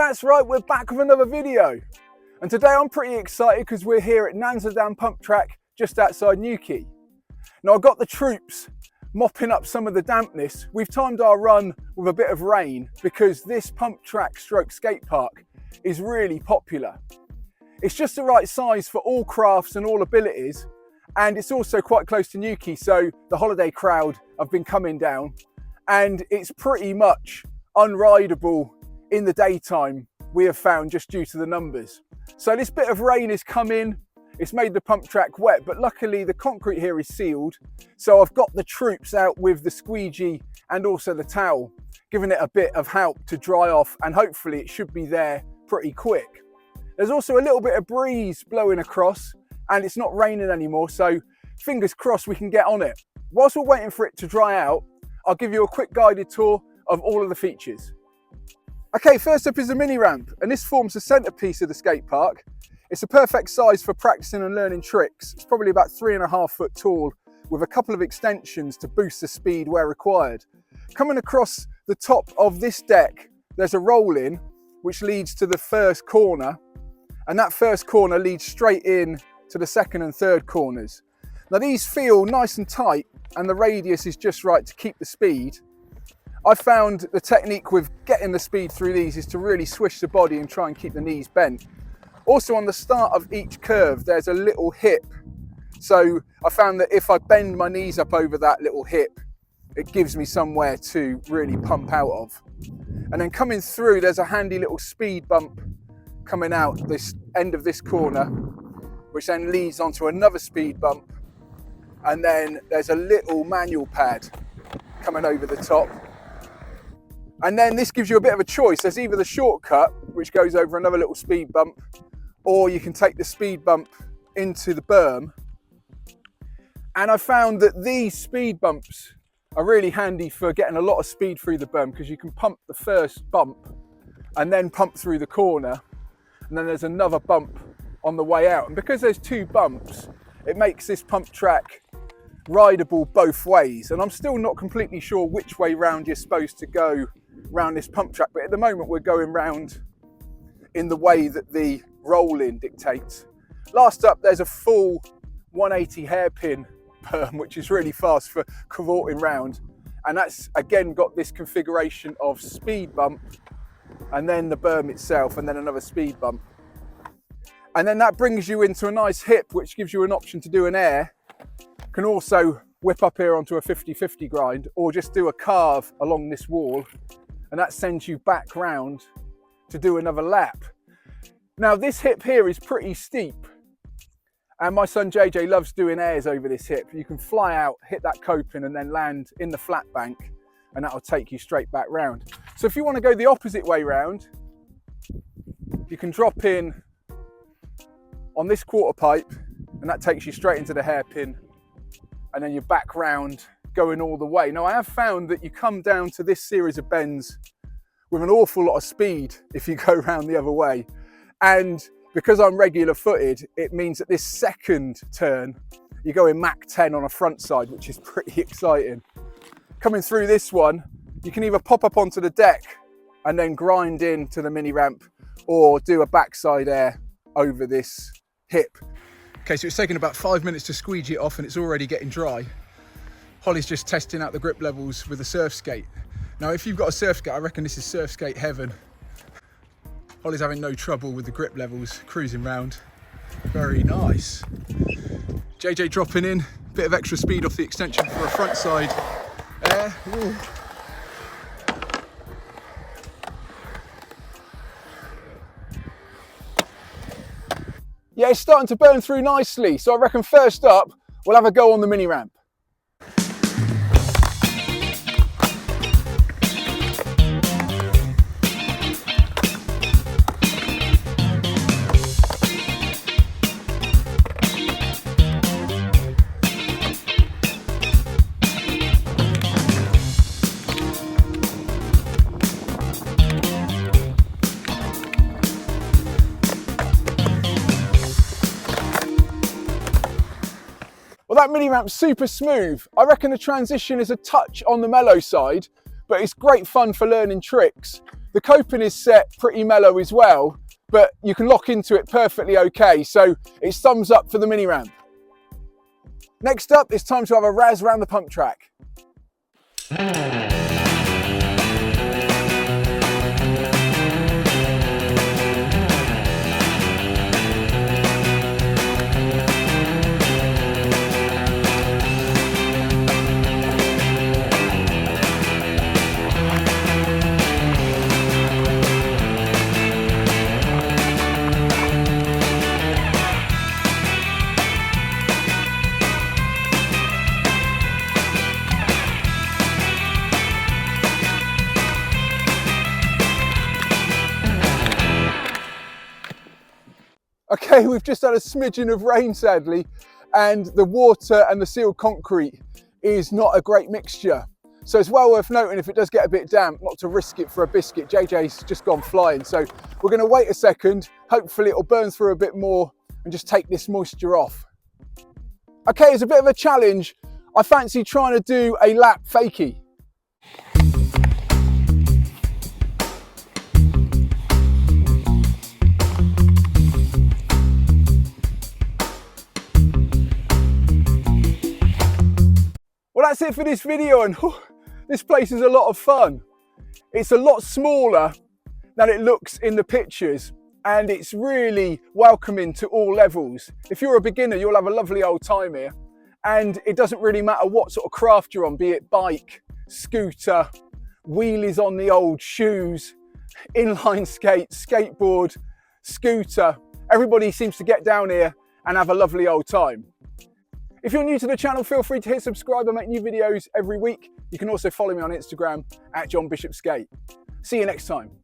That's right, we're back with another video. And today I'm pretty excited because we're here at Nansledan pump track just outside Newquay. Now I've got the troops mopping up some of the dampness. We've timed our run with a bit of rain because this pump track stroke skate park is really popular. It's just the right size for all crafts and all abilities, and it's also quite close to Newquay, so the holiday crowd have been coming down, and it's pretty much unrideable in the daytime, we have found, just due to the numbers. So this bit of rain has come in, it's made the pump track wet, but luckily the concrete here is sealed. So I've got the troops out with the squeegee and also the towel, giving it a bit of help to dry off, and hopefully it should be there pretty quick. There's also a little bit of breeze blowing across and it's not raining anymore, so fingers crossed we can get on it. Whilst we're waiting for it to dry out, I'll give you a quick guided tour of all of the features. Okay, first up is the mini ramp, and this forms the centerpiece of the skate park. It's a perfect size for practicing and learning tricks. It's probably about 3.5 foot tall with a couple of extensions to boost the speed where required. Coming across the top of this deck, there's a roll-in which leads to the first corner, and that first corner leads straight in to the second and third corners. Now these feel nice and tight, and the radius is just right to keep the speed. I found the technique with getting the speed through these is to really swish the body and try and keep the knees bent. Also on the start of each curve, there's a little hip. So I found that if I bend my knees up over that little hip, it gives me somewhere to really pump out of. And then coming through, there's a handy little speed bump coming out this end of this corner, which then leads onto another speed bump. And then there's a little manual pad coming over the top. And then this gives you a bit of a choice. There's either the shortcut, which goes over another little speed bump, or you can take the speed bump into the berm. And I found that these speed bumps are really handy for getting a lot of speed through the berm, because you can pump the first bump and then pump through the corner. And then there's another bump on the way out. And because there's two bumps, it makes this pump track rideable both ways. And I'm still not completely sure which way round you're supposed to go round this pump track, but at the moment we're going round in the way that the roll-in dictates. Last up, there's a full 180 hairpin berm, which is really fast for cavorting round, and that's again got this configuration of speed bump and then the berm itself and then another speed bump, and then that brings you into a nice hip which gives you an option to do an air. Can also whip up here onto a 50-50 grind, or just do a carve along this wall, and that sends you back round to do another lap. Now this hip here is pretty steep, and my son JJ loves doing airs over this hip. You can fly out, hit that coping, and then land in the flat bank, and that'll take you straight back round. So if you want to go the opposite way round, you can drop in on this quarter pipe, and that takes you straight into the hairpin, and then you're back round going all the way. Now I have found that you come down to this series of bends with an awful lot of speed if you go round the other way, and because I'm regular footed, it means that this second turn you're going Mach 10 on a front side, which is pretty exciting. Coming through this one, you can either pop up onto the deck and then grind into the mini ramp, or do a backside air over this hip. Okay, so it's taken about 5 minutes to squeegee it off, and it's already getting dry. Holly's just testing out the grip levels with a surf skate. Now, if you've got a surf skate, I reckon this is surf skate heaven. Holly's having no trouble with the grip levels, cruising round. Very nice. JJ dropping in, bit of extra speed off the extension for a front side air. Ooh. Yeah, it's starting to burn through nicely. So I reckon first up, we'll have a go on the mini ramp. Well, that mini ramp's super smooth. I reckon the transition is a touch on the mellow side, but it's great fun for learning tricks. The coping is set pretty mellow as well, but you can lock into it perfectly okay, so it's thumbs up for the mini ramp. Next up, it's time to have a razz around the pump track. Okay, we've just had a smidgen of rain sadly, and the water and the sealed concrete is not a great mixture. So it's well worth noting, if it does get a bit damp, not to risk it for a biscuit. JJ's just gone flying, so we're going to wait a second. Hopefully it'll burn through a bit more and just take this moisture off. Okay, it's a bit of a challenge. I fancy trying to do a lap fakie. Well, that's it for this video, and this place is a lot of fun. It's a lot smaller than it looks in the pictures, and it's really welcoming to all levels. If you're a beginner, you'll have a lovely old time here, and it doesn't really matter what sort of craft you're on, be it bike, scooter, wheelies on the old shoes, inline skate, skateboard, scooter. Everybody seems to get down here and have a lovely old time. If you're new to the channel, feel free to hit subscribe. I make new videos every week. You can also follow me on Instagram @JohnBishopSkate. See you next time.